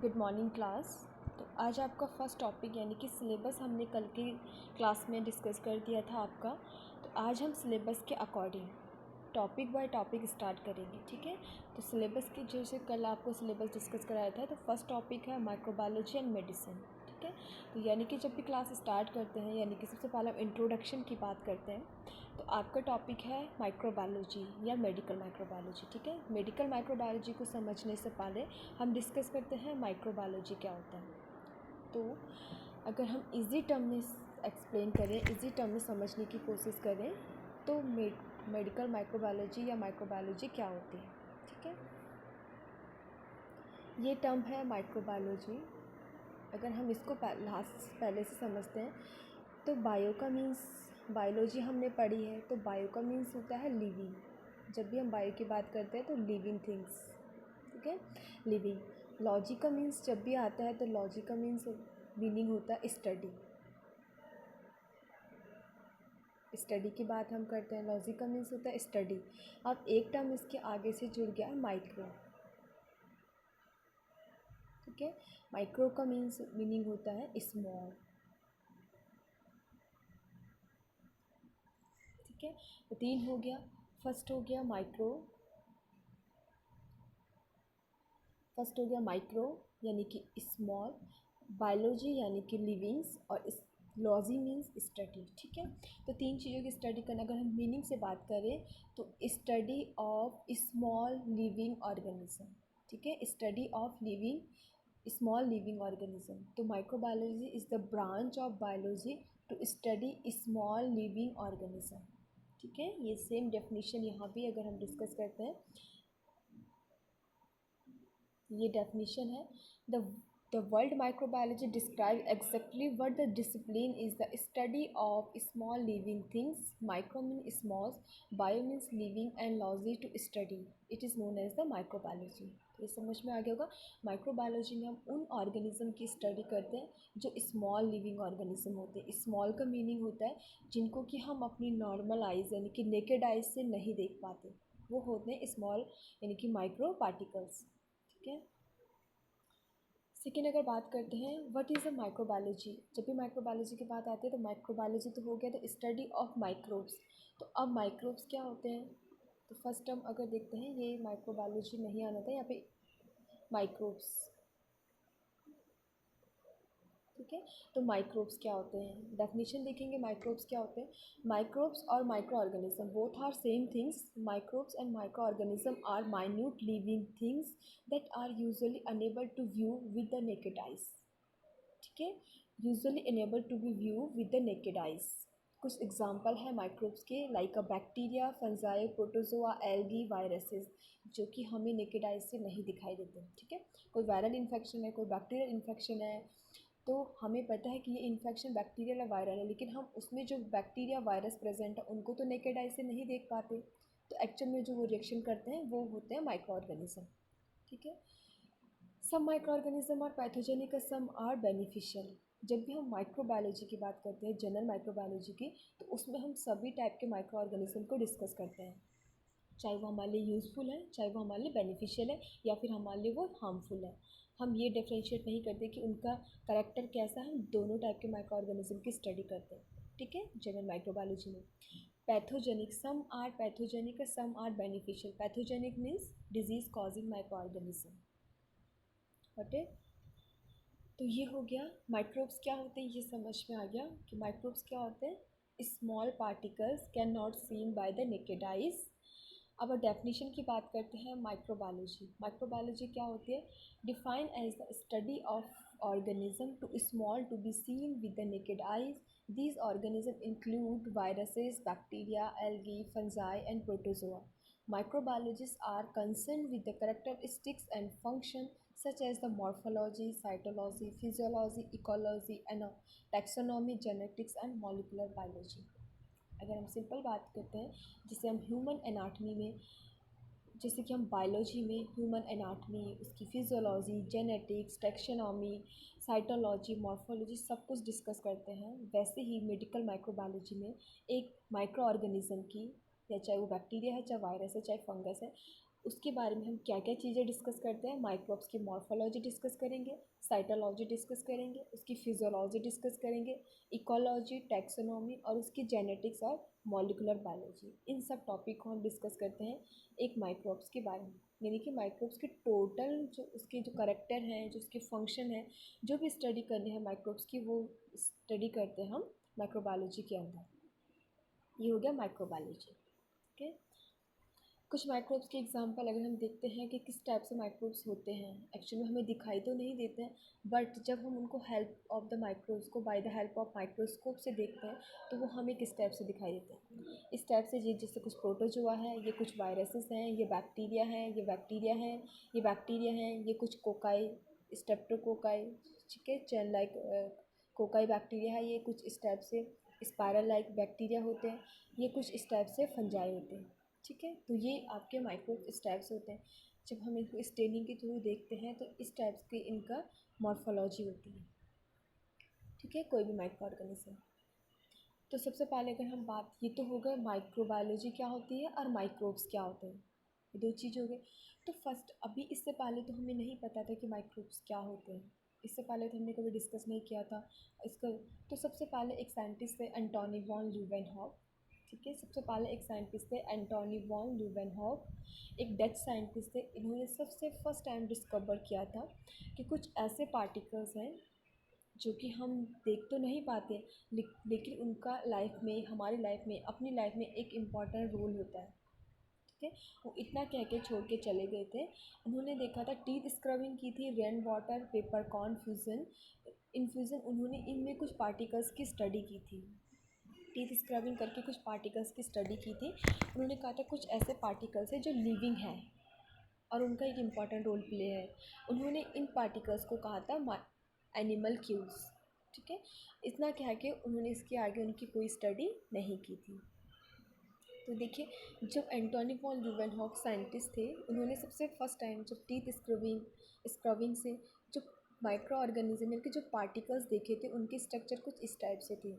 Good morning class. तो आज आपका फर्स्ट टॉपिक यानी कि सिलेबस हमने कल की क्लास में डिस्कस कर दिया था आपका। तो आज हम सिलेबस के according topic by topic start करेंगे, ठीक है। तो सिलेबस की जैसे कल आपको सिलेबस डिस्कस कराया था, तो फर्स्ट टॉपिक है माइक्रोबायोलॉजी एंड मेडिसिन, ठीक है। तो यानी कि जब भी क्लास स्टार्ट करते हैं यानी कि सबसे पहले हम इंट्रोडक्शन की बात करते हैं। तो आपका टॉपिक है माइक्रोबायोलॉजी या मेडिकल माइक्रोबायोलॉजी, ठीक है। मेडिकल माइक्रोबायोलॉजी को समझने से पहले हम डिस्कस करते हैं माइक्रोबायोलॉजी क्या होता है। तो अगर हम इजी टर्म में एक्सप्लेन करें, इजी टर्म में समझने की कोशिश करें, तो मेडिकल माइक्रोबायोलॉजी या माइक्रोबायोलॉजी क्या होती है, ठीक है। ये टर्म है माइक्रोबायोलॉजी। अगर हम इसको पहले से समझते हैं तो बायो का मीन्स, बायोलॉजी हमने पढ़ी है तो बायो का मीन्स होता है लिविंग। जब भी हम बायो की बात करते हैं तो लिविंग थिंग्स, ठीक है, लिविंग। लॉजी का मीन्स जब भी आता है तो लॉजी का मीन्स मीनिंग होता है स्टडी। स्टडी की बात हम करते हैं, लॉजी का मीन्स होता है स्टडी। अब एक टर्म इसके आगे से जुड़ गया है माइक्रो, ठीक है। माइक्रो का मीन्स मीनिंग होता है स्मॉल, ठीक है। तो तीन हो गया। फर्स्ट हो गया माइक्रो, फर्स्ट हो गया माइक्रो यानी कि स्मॉल, बायोलॉजी यानी कि लिविंग्स, और लॉजी मीन्स स्टडी, ठीक है। तो तीन चीज़ों की स्टडी करना, अगर हम मीनिंग से बात करें तो study of small living organism, ठीक है, study of living small living organism. तो microbiology is the branch of biology to study small living organism, ठीक है। ये सेम डेफिनेशन यहाँ भी अगर हम डिस्कस करते हैं, ये डेफिनेशन है। The word microbiology describe exactly what the discipline is the study of small living things. Micro mean small, bio means living, and logy to study, it is known as the microbiology. तो ये समझ में आ गया होगा। Microbiology में हम उन organism की स्टडी करते हैं जो स्मॉल लिविंग ऑर्गेनिज्म होते हैं। स्मॉल का मीनिंग होता है जिनको कि हम अपनी नॉर्मल आइज़ यानी कि नेकेड आइज से नहीं देख पाते, वो होते हैं स्मॉल यानी कि माइक्रो पार्टिकल्स, ठीक है। सेकेंड अगर बात करते हैं व्हाट इज़ अ माइक्रोबायोलॉजी, जब भी माइक्रोबायोलॉजी की बात आती है तो माइक्रोबायोलॉजी तो हो गया द स्टडी ऑफ माइक्रोब्स। तो अब माइक्रोब्स क्या होते हैं, तो फर्स्ट टर्म अगर देखते हैं, ये माइक्रोबायोलॉजी नहीं आना था यहाँ पे, माइक्रोब्स, ठीक है। तो माइक्रोब्स क्या होते हैं, डेफिनेशन देखेंगे माइक्रोब्स क्या होते हैं। माइक्रोब्स और micro organism both are same things. Microbes and micro organism are minute living things that are usually unable to view with the naked eyes, ठीक है, usually unable to be view with the naked eyes. कुछ example है microbes के, like a bacteria, fungi, protozoa, algae, viruses, जो कि हमें naked eyes से नहीं दिखाई देते, ठीक है। कोई वायरल इन्फेक्शन है, कोई बैक्टीरियल इन्फेक्शन है, तो हमें पता है कि ये इन्फेक्शन बैक्टीरियल या वायरल है, लेकिन हम उसमें जो बैक्टीरिया वायरस प्रेजेंट है उनको तो नेकेड आई से नहीं देख पाते। तो एक्चुअल में जो वो रिएक्शन करते हैं वो होते हैं माइक्रो ऑर्गेनिज्म, ठीक है। Some micro organism are pathogenic, some are beneficial. जब भी हम माइक्रोबायोलॉजी की बात करते हैं, जनरल माइक्रोबायोलॉजी की, तो उसमें हम सभी टाइप के माइक्रो ऑर्गेनिज्म को डिस्कस करते हैं, चाहे वो हमारे लिए यूज़फुल है, चाहे वो हमारे लिए बेनिफिशियल है, या फिर हमारे लिए वो हार्मफुल है। हम ये डिफ्रेंशिएट नहीं करते कि उनका करेक्टर कैसा है, हम दोनों टाइप के माइक्रो ऑर्गेनिज्म की स्टडी करते हैं, ठीक है, जनरल माइक्रोबायोलॉजी में। Pathogenic, some are pathogenic, some are beneficial. Pathogenic means disease causing micro organism, okay. तो ये हो गया माइक्रोब्स क्या होते हैं, ये समझ में आ गया कि माइक्रोब्स क्या होते हैं। Small particles can not seen by the naked eyes. अब डेफिनेशन की बात करते हैं माइक्रोबायोलॉजी। माइक्रोबायोलॉजी क्या होती है, define as the study of organism too small to be seen with the naked eyes. These organism include viruses, bacteria, algae, fungi, and protozoa. Microbiologists are concerned with the characteristics and function such as the morphology, cytology, physiology, ecology, and taxonomy, genetics, and molecular biology. अगर हम simple बात करते हैं, जैसे हम human anatomy में, जैसे कि हम बायोलॉजी में ह्यूमन एनाटमी, उसकी physiology, genetics, taxonomy, cytology, morphology सब कुछ डिस्कस करते हैं, वैसे ही मेडिकल माइक्रोबायोलॉजी में एक माइक्रो ऑर्गेनिज्म की, या चाहे वो बैक्टीरिया है, चाहे वायरस है, चाहे फंगस है, उसके बारे में हम क्या क्या चीज़ें डिस्कस करते हैं। माइक्रोब्स की मॉर्फोलॉजी डिस्कस करेंगे, साइटोलॉजी डिस्कस करेंगे, उसकी फिजियोलॉजी डिस्कस करेंगे, इकोलॉजी, टैक्सोनॉमी और उसकी जेनेटिक्स और मॉलिक्यूलर बायोलॉजी। इन सब टॉपिक को हम डिस्कस करते हैं एक माइक्रोब्स के बारे में। यानी कि माइक्रोब्स के टोटल जो उसके जो करैक्टर हैं, जो उसके फंक्शन हैं, जो भी स्टडी करनी है माइक्रोब्स की, वो स्टडी करते हैं हम माइक्रोबायोलॉजी के अंदर। ये हो गया माइक्रोबायोलॉजी। ओके, कुछ माइक्रोब्स के एग्जांपल अगर हम देखते हैं कि किस टाइप से माइक्रोब्स होते हैं। एक्चुअली में हमें दिखाई तो नहीं देते हैं, बट जब हम उनको हेल्प ऑफ द माइक्रोब्स को by the help of microscope से देखते हैं तो वो हमें किस टाइप से दिखाई देते हैं। इस टाइप से ये जैसे कुछ प्रोटोजोआ है, ये कुछ वायरसेस हैं, ये बैक्टीरिया हैं, ये बैक्टीरिया हैं, ये बैक्टीरिया हैं, ये कुछ कोकाई, स्टेप्टोकोकाई, ठीक है, चैन लाइक कोकाई बैक्टीरिया है, ये कुछ इस टाइप से स्पायरल लाइक बैक्टीरिया होते हैं, ये कुछ इस टाइप से फंजाई होते हैं। ठीक है, तो ये आपके माइक्रोब इस टाइप से होते हैं। जब हम इनको स्टेनिंग के थ्रू देखते हैं तो इस टाइप की इनका मॉर्फोलॉजी होती है। ठीक है, कोई भी माइक्रो ऑर्गेनिज्म। तो सबसे पहले अगर हम बात, ये तो हो गए माइक्रोबायोलॉजी क्या होती है और माइक्रोब्स क्या होते हैं, ये दो चीज़ हो गई। तो फर्स्ट, अभी इससे पहले तो हमें नहीं पता था कि माइक्रोब्स क्या होते हैं, इससे पहले तो हमने कभी डिस्कस नहीं किया था इसका। तो सबसे पहले एक साइंटिस्ट थे एंटोनी वॉन ल्यूवेनहॉक। ठीक है, सबसे पहले एक साइंटिस्ट थे एंटोनी वॉन ल्यूवेनहॉक, एक डच साइंटिस्ट थे। इन्होंने सबसे फर्स्ट टाइम डिस्कवर किया था कि कुछ ऐसे पार्टिकल्स हैं जो कि हम देख तो नहीं पाते, लेकिन उनका लाइफ में, हमारी लाइफ में, अपनी लाइफ में एक इम्पॉर्टेंट रोल होता है। ठीक है, वो इतना कह के छोड़ के चले गए थे। उन्होंने देखा था, टीथ स्क्रबिंग की थी, rain water peppercorn fusion infusion, उन्होंने इनमें कुछ पार्टिकल्स की स्टडी की थी। टीथ स्क्रबिंग करके कुछ पार्टिकल्स की स्टडी की थी। उन्होंने कहा था कुछ ऐसे पार्टिकल्स हैं जो लिविंग हैं और उनका एक इम्पॉर्टेंट रोल प्ले है। उन्होंने इन पार्टिकल्स को कहा था एनिमल क्यूज। ठीक है, इतना क्या है कि उन्होंने इसके आगे उनकी कोई स्टडी नहीं की थी। तो देखिए, जब एंटोनी वॉन ल्यूवेनहॉक साइंटिस्ट थे, उन्होंने सबसे फर्स्ट टाइम जब टीथ स्क्रबिंग से जो माइक्रो ऑर्गेनिज्म यानी कि जो पार्टिकल्स देखे थे, उनकी स्ट्रक्चर कुछ इस टाइप से थी,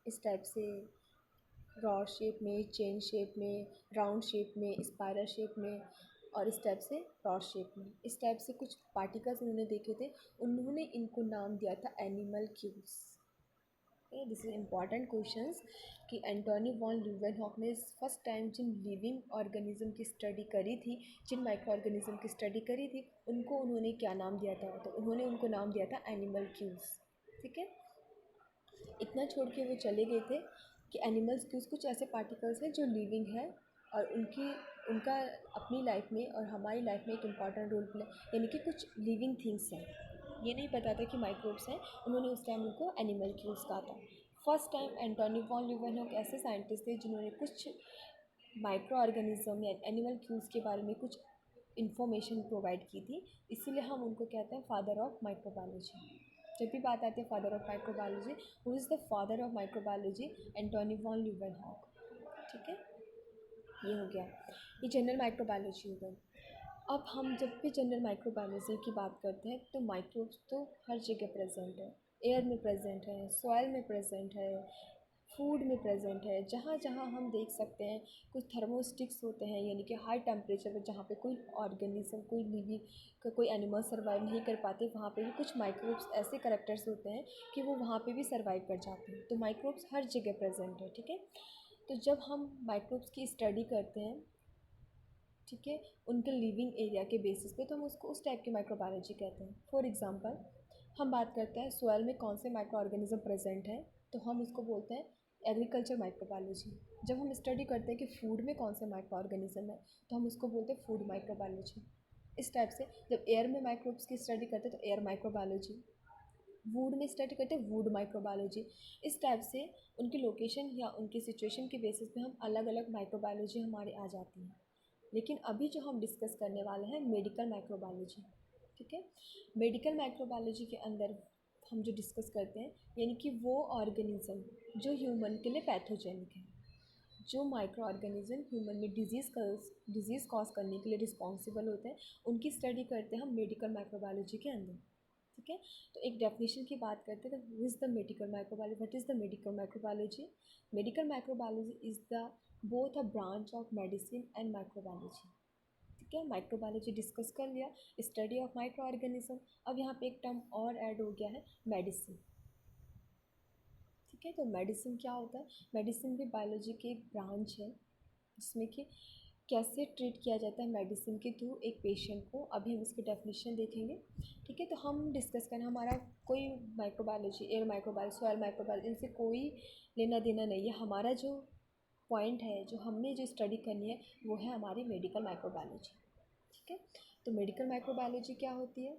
इस टाइप से रॉड शेप में, चेन शेप में, राउंड शेप में, स्पाइरल शेप में और इस टाइप से रॉड शेप में। इस टाइप से कुछ पार्टिकल्स उन्होंने देखे थे, उन्होंने इनको नाम दिया था animal cubes. This is important questions कि एंटोनी वॉन ल्यूवेनहॉक ने फर्स्ट टाइम जिन लिविंग ऑर्गेनिज्म की स्टडी करी थी, जिन माइक्रो ऑर्गेनिज्म की स्टडी करी थी, उनको उन्होंने क्या नाम दिया था, तो उन्होंने उनको नाम दिया था एनिमल क्यूब्स। ठीक है, इतना छोड़ के वो चले गए थे कि एनिमल्स कुछ ऐसे पार्टिकल्स हैं जो लिविंग है और उनका अपनी लाइफ में और हमारी लाइफ में एक इम्पॉर्टेंट रोल प्ले, यानी कि कुछ लिविंग थिंग्स हैं। ये नहीं पता था कि माइक्रोब्स हैं, उन्होंने उस टाइम उनको एनिमल क्यूब्स कहा था। First time Antony von Leeuwenhoek ऐसे साइंटिस्ट थे जिन्होंने कुछ माइक्रो ऑर्गेनिज्म या एनिमल क्यूब्स के बारे में कुछ इन्फॉर्मेशन प्रोवाइड की थी, इसीलिए हम उनको कहते हैं फादर ऑफ माइक्रोबायोलॉजी। जब भी बात आती है father of microbiology, who is the father of microbiology, Antony von Leeuwenhoek. ठीक है, ये हो गया, ये जनरल माइक्रोबायोलॉजी हो गई। अब हम जब भी जनरल माइक्रोबायोलॉजी की बात करते हैं तो माइक्रोब्स तो हर जगह प्रेजेंट है, एयर में प्रेजेंट है, सॉइल में प्रेजेंट है, फूड में प्रेजेंट है। जहाँ जहाँ हम देख सकते हैं कुछ थर्मोस्टिक्स होते हैं, यानी कि हाई टेम्परेचर पर जहाँ पे कोई ऑर्गेनिज्म, कोई लिविंग, कोई एनिमल सर्वाइव नहीं कर पाते, वहाँ पे भी कुछ माइक्रोब्स ऐसे करेक्टर्स होते हैं कि वो वहाँ पे भी सर्वाइव कर जाते हैं। तो माइक्रोब्स हर जगह प्रेजेंट है। ठीक है, तो जब हम माइक्रोब्स की स्टडी करते हैं, ठीक है, उनके लिविंग एरिया के बेसिस पे, तो हम उसको उस टाइप की माइक्रोबायोलॉजी कहते हैं। फॉर एग्जांपल, हम बात करते हैं सॉइल में कौन से माइक्रो ऑर्गेनिज्म प्रेजेंट है, तो हम उसको बोलते हैं एग्रीकल्चर माइक्रोबायोलॉजी। जब हम स्टडी करते हैं कि फूड में कौन से माइक्रो ऑर्गेनिज्म है, तो हम उसको बोलते हैं फूड माइक्रोबायोलॉजी। इस टाइप से जब एयर में माइक्रोब्स की स्टडी करते हैं तो एयर माइक्रोबायोलॉजी, वुड में स्टडी करते हैं वुड माइक्रोबायोलॉजी। इस टाइप से उनकी लोकेशन या उनकी सिचुएशन के बेसिस पे हम अलग अलग माइक्रोबायोलॉजी हमारे आ जाती हैं। लेकिन अभी जो हम डिस्कस करने वाले हैं मेडिकल माइक्रोबायोलॉजी। ठीक है, मेडिकल माइक्रोबायोलॉजी के अंदर हम जो डिस्कस करते हैं, यानी कि वो ऑर्गेनिज्म जो ह्यूमन के लिए पैथोजेनिक है, जो माइक्रो ऑर्गेनिज्म ह्यूमन में डिजीज़ कॉज करने के लिए रिस्पॉन्सिबल होते हैं, उनकी स्टडी करते हैं हम मेडिकल माइक्रोबायोलॉजी के अंदर। ठीक है, तो एक डेफिनेशन की बात करते हैं, तो is the medical microbiology, what is the medical microbiology? Medical microbiology is the both a branch of medicine and microbiology. ठीक है, माइक्रोबायोलॉजी डिस्कस कर लिया, स्टडी ऑफ माइक्रो ऑर्गेनिज्म। अब यहाँ पे एक टर्म और ऐड हो गया है, मेडिसिन। ठीक है, तो मेडिसिन क्या होता है? मेडिसिन भी बायोलॉजी की एक ब्रांच है जिसमें कि कैसे ट्रीट किया जाता है मेडिसिन के थ्रू एक पेशेंट को। अभी हम इसकी डेफिनेशन देखेंगे। ठीक है, तो हम डिस्कस करें, हमारा कोई microbiology, air microbiology, soil microbiology, इनसे कोई लेना देना नहीं है। हमारा जो पॉइंट है, जो हमने जो स्टडी करनी है, वो है हमारी मेडिकल माइक्रोबायोलॉजी। ठीक है, तो मेडिकल माइक्रोबायोलॉजी क्या होती है?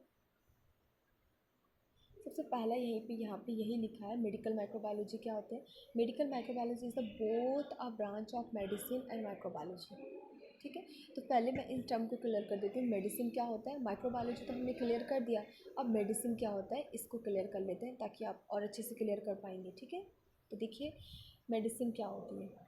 सबसे पहला यहाँ पे यही लिखा है, मेडिकल माइक्रोबायोलॉजी क्या होते हैं? Medical microbiology is the both a branch of medicine and microbiology. ठीक है, तो पहले मैं इन टर्म को क्लियर कर देती हूँ। मेडिसिन क्या होता है? माइक्रोबायोलॉजी तो हमने क्लियर कर दिया, अब मेडिसिन क्या होता है इसको क्लियर कर लेते हैं ताकि आप और अच्छे से क्लियर कर पाएंगे। ठीक है, तो देखिए मेडिसिन क्या होती है।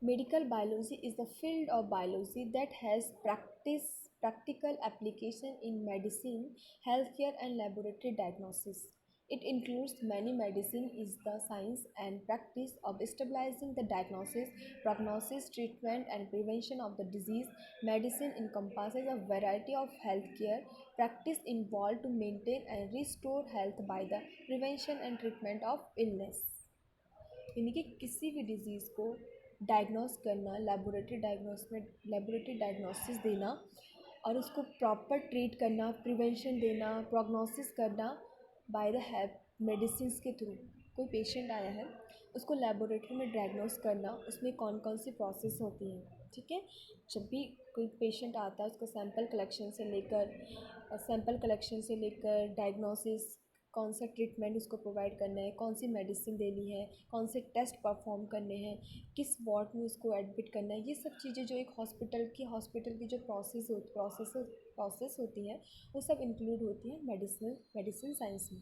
Medical biology is the field of biology that has practical application in medicine, healthcare and laboratory diagnosis. It includes many medicine is the science and practice of stabilizing the diagnosis, prognosis, treatment and prevention of the disease. Medicine encompasses a variety of healthcare practice involved to maintain and restore health by the prevention and treatment of illness. यानी कि किसी भी disease को diagnose करना, laboratory diagnosis देना और उसको proper treat करना, प्रिवेंशन देना, प्रोग्नोसिस करना बाय द हेल्प मेडिसिन्स के थ्रू। कोई पेशेंट आया है, उसको लेबोरेटरी में डायग्नोस करना, उसमें कौन कौन सी प्रोसेस होती हैं। ठीक है, जब भी कोई पेशेंट आता है उसको सैंपल कलेक्शन से लेकर डायग्नोसिस, कौन सा ट्रीटमेंट उसको प्रोवाइड करना है, कौन सी मेडिसिन देनी है, कौन से टेस्ट परफॉर्म करने हैं, किस वार्ड में उसको एडमिट करना है, ये सब चीज़ें जो एक हॉस्पिटल की जो प्रोसेस होती हैं, वो सब इंक्लूड होती हैं मेडिसिन साइंस में।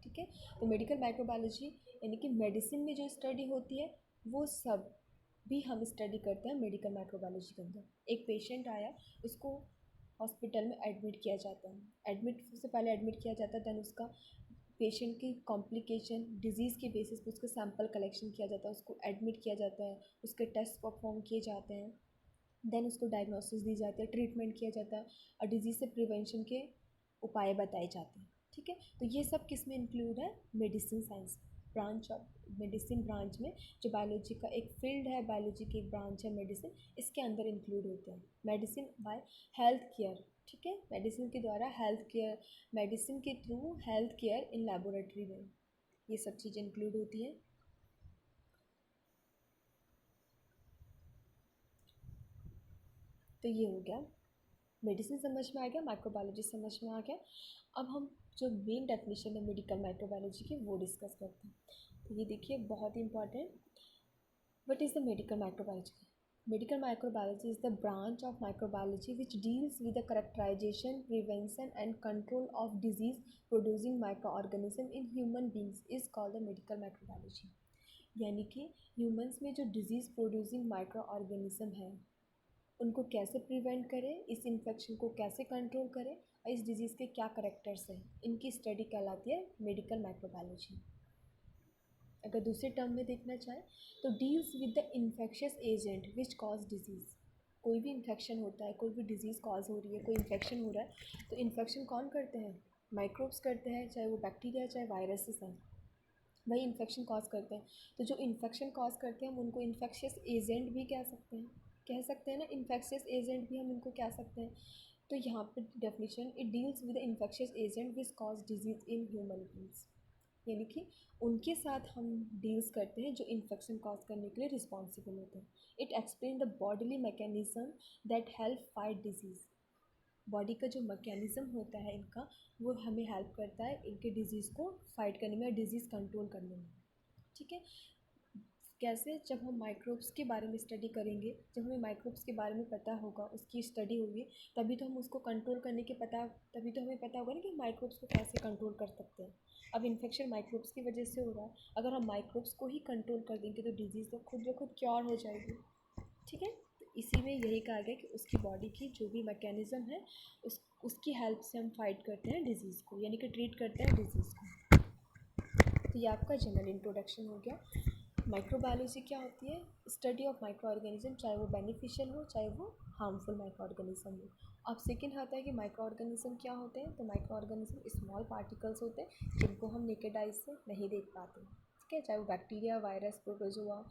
ठीक है, तो मेडिकल माइक्रोबायोलॉजी यानी कि मेडिसिन में जो स्टडी होती है वो सब भी हम स्टडी करते हैं मेडिकल माइक्रोबायोलॉजी के अंदर। एक पेशेंट आया, उसको हॉस्पिटल में एडमिट किया जाता है। एडमिट से पहले एडमिट किया जाता है, देन उसका पेशेंट की कॉम्प्लिकेशन डिजीज़ के बेसिस पे उसका सैंपल कलेक्शन किया जाता है, उसको एडमिट किया जाता है, उसके टेस्ट परफॉर्म किए जाते हैं, देन उसको डायग्नोसिस दी जाती है, ट्रीटमेंट किया जाता है और डिजीज़ से प्रिवेंशन के उपाय बताए जाते हैं। ठीक है, तो ये सब किस में इंक्लूड है? Medicine science branch of medicine branch में, जो बायोलॉजी का एक फील्ड है, बायोलॉजी की एक ब्रांच है मेडिसिन, इसके अंदर इंक्लूड होते हैं। Medicine by health care. ठीक है, मेडिसिन के द्वारा हेल्थ केयर, मेडिसिन के through health care in laboratory में, ये सब चीज़ें इंक्लूड होती हैं। तो ये हो गया मेडिसिन समझ में आ गया, माइक्रोबायोलॉजी समझ में आ गया। अब हम जो मेन डेफिनेशन है मेडिकल माइक्रोबायोलॉजी की वो डिस्कस करते हैं। तो ये देखिए बहुत ही important, what is the medical microbiology? Medical microbiology is the branch of microbiology which deals with the characterization, prevention and control of disease producing microorganism in human beings is called the medical microbiology। यानी कि humans में जो disease producing micro organism है उनको कैसे prevent करें, इस infection को कैसे कंट्रोल करें और इस डिज़ीज़ के क्या करेक्टर्स हैं, इनकी स्टडी कहलाती है मेडिकल माइक्रोबायोलॉजी। अगर दूसरे टर्म में देखना चाहें तो deals with the infectious agent which cause disease. कोई भी इन्फेक्शन होता है, कोई भी डिजीज़ कॉज हो रही है, कोई इन्फेक्शन हो रहा है, तो इन्फेक्शन कौन करते हैं? माइक्रोब्स करते हैं, चाहे वो बैक्टीरिया चाहे वायरसेस हैं, वही इन्फेक्शन कॉज करते हैं। तो जो इन्फेक्शन कॉज करते हैं हम उनको इन्फेक्शियस एजेंट भी कह सकते हैं ना, इन्फेक्शियस एजेंट भी हम इनको कह सकते हैं। तो यहाँ पे definition, it deals with the infectious agent which cause disease in human beings, यानी कि उनके साथ हम डील्स करते हैं जो इन्फेक्शन कॉज करने के लिए रिस्पॉन्सिबल होते हैं। It explain the bodily mechanism that help fight disease. Body का जो मैकेनिज़्म होता है इनका, वो हमें हेल्प करता है इनके डिज़ीज़ को फाइट करने में, डिज़ीज़ कंट्रोल करने में। ठीक है, कैसे? जब हम माइक्रोब्स के बारे में स्टडी करेंगे, जब हमें माइक्रोब्स के बारे में पता होगा, उसकी स्टडी होगी, तभी तो हम उसको कंट्रोल करने के तभी तो हमें पता होगा ना कि माइक्रोब्स को कैसे कंट्रोल कर सकते हैं। अब इन्फेक्शन माइक्रोब्स की वजह से हो रहा है, अगर हम माइक्रोब्स को ही कंट्रोल कर देंगे तो डिजीज़ तो खुद ब खुद क्योर हो जाएगी। ठीक है, तो इसी में यही कहा गया कि उसकी बॉडी की जो भी मैकेनिज़्म है उसकी हेल्प से हम फाइट करते हैं डिज़ीज़ को, यानी कि ट्रीट करते हैं डिज़ीज़ को। तो ये आपका जनरल इंट्रोडक्शन हो गया। माइक्रोबायोलॉजी क्या होती है? स्टडी ऑफ माइक्रो ऑर्गेनिज्म, चाहे वो बेनिफिशियल हो चाहे वो हार्मफुल माइक्रो ऑर्गेनिज्म हो। अब सेकेंड आता है कि माइक्रो ऑर्गेनिज्म क्या होते हैं? तो माइक्रो ऑर्गेनिज्म स्मॉल पार्टिकल्स होते हैं जिनको हम नेकेड आइज से नहीं देख पाते, ठीक है, चाहे वो बैक्टीरिया, वायरस, प्रोटोजोआ,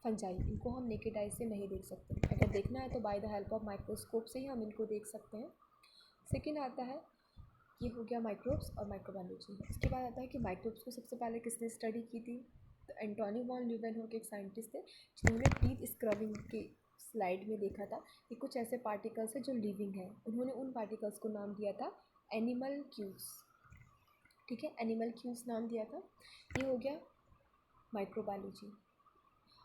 फंजाई, इनको हम नेकेड आइज से नहीं देख सकते। अगर देखना है तो by the help of microscope से ही हम इनको देख सकते हैं। सेकेंड आता है, ये हो गया माइक्रोब्स और माइक्रोबायोलॉजी। उसके बाद आता है कि माइक्रोब्स को सबसे पहले किसने स्टडी की थी? तो एंटोनी वॉन ल्यूवेनहोक एक साइंटिस्ट थे जिन्होंने टीथ स्क्रबिंग की स्लाइड में देखा था कि कुछ ऐसे पार्टिकल्स हैं जो लिविंग हैं। उन्होंने उन पार्टिकल्स को नाम दिया था एनिमल्क्यूल्स, ठीक है, एनिमल्क्यूल्स नाम दिया था। ये हो गया माइक्रोबायोलॉजी।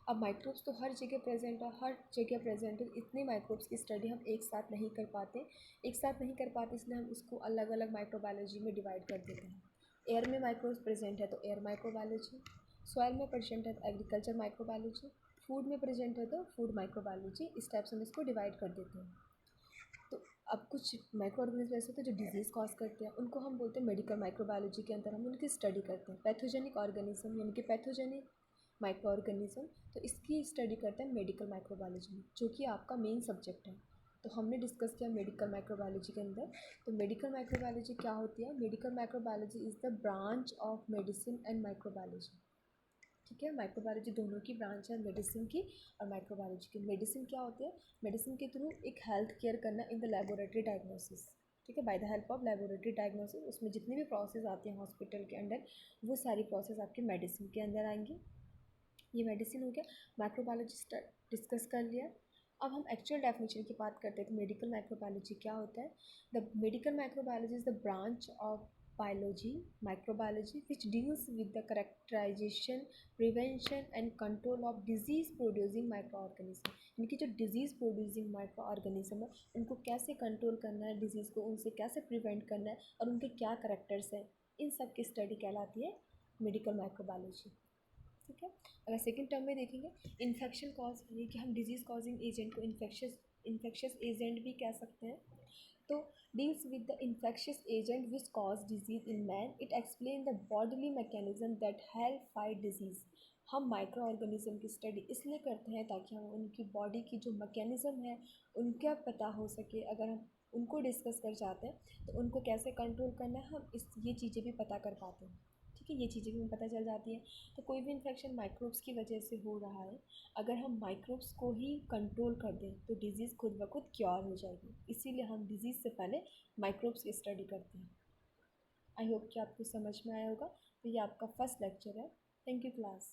अब माइक्रोब्स तो हर जगह प्रेजेंट है, हर जगह प्रेजेंट है, इतने माइक्रोब्स की स्टडी हम एक साथ नहीं कर पाते, इसलिए हम इसको अलग अलग माइक्रोबायोलॉजी में डिवाइड कर देते हैं। एयर में माइक्रोब्स प्रेजेंट है तो एयर माइक्रोबायोलॉजी, सॉइल में प्रेजेंट है तो एग्रीकल्चर माइक्रोबायोलॉजी, फूड में प्रेजेंट है तो फूड माइक्रोबायोलॉजी। इस टाइप से हम इसको डिवाइड कर देते हैं। तो अब कुछ माइक्रो ऑर्गेनिज्म ऐसे होते हैं जो डिजीज़ कॉज करते हैं, उनको हम बोलते हैं मेडिकल माइक्रोबायोलॉजी के अंदर हम उनकी स्टडी करते हैं। पैथोजेनिक ऑर्गेनिज्म यानी कि पैथोजेनिक माइक्रो ऑर्गेनिज्म, तो इसकी स्टडी करते हैं मेडिकल माइक्रोबायोलॉजी में, जो कि आपका मेन सब्जेक्ट है। तो हमने डिस्कस किया मेडिकल माइक्रोबायोलॉजी के अंदर। तो मेडिकल माइक्रोबायोलॉजी क्या होती है? Medical microbiology is the branch of medicine and microbiology, ठीक है। माइक्रोबायोलॉजी दोनों की ब्रांच है, मेडिसिन की और माइक्रोबायोलॉजी की। मेडिसिन क्या होती है? मेडिसिन के थ्रू एक हेल्थ केयर करना इन द लेबोरेटरी डायग्नोसिस, ठीक है, by the help of laboratory diagnosis. उसमें जितनी भी प्रोसेस आती हैं हॉस्पिटल के अंदर, वो सारी प्रोसेस आपकी मेडिसिन के अंदर आएंगी। ये मेडिसिन हो गया। माइक्रोबायोलॉजी डिस्कस कर लिया। अब हम एक्चुअल डेफिनेशन की बात करते हैं तो मेडिकल माइक्रोबायोलॉजी क्या होता है? The medical microbiology is the branch of biology microbiology which deals with the characterization, prevention and control of disease producing microorganism। यानी कि जो disease producing microorganism है उनको कैसे कंट्रोल करना है, डिजीज़ को उनसे कैसे प्रिवेंट करना है और उनके क्या करेक्टर्स हैं, इन सब की स्टडी कहलाती है मेडिकल माइक्रोबायोलॉजी, ठीक है। अगर सेकेंड टर्म में देखेंगे, इन्फेक्शन कॉज, यानी कि हम डिजीज़ कॉजिंग एजेंट को इन्फेक्शियस एजेंट भी कह सकते हैं। तो deals with the infectious agent which cause disease in man, it explain the bodily mechanism that help fight disease. हम माइक्रो ऑर्गेनिज्म की स्टडी इसलिए करते हैं ताकि हम उनकी बॉडी की जो मैकेनिज्म है उनका पता हो सके। अगर हम उनको डिस्कस कर जाते हैं तो उनको कैसे कंट्रोल करना है, हम ये चीज़ें भी पता कर पाते हैं, ठीक है, ये चीज़ें भी हमें पता चल जाती हैं। तो कोई भी इन्फेक्शन माइक्रोब्स की वजह से हो रहा है, अगर हम माइक्रोब्स को ही कंट्रोल कर दें तो डिज़ीज़ खुद ब खुद क्योर हो जाएगी। इसीलिए हम डिज़ीज़ से पहले माइक्रोब्स की स्टडी करते हैं। आई होप कि आपको समझ में आया होगा। तो ये आपका फर्स्ट लेक्चर है। Thank you class.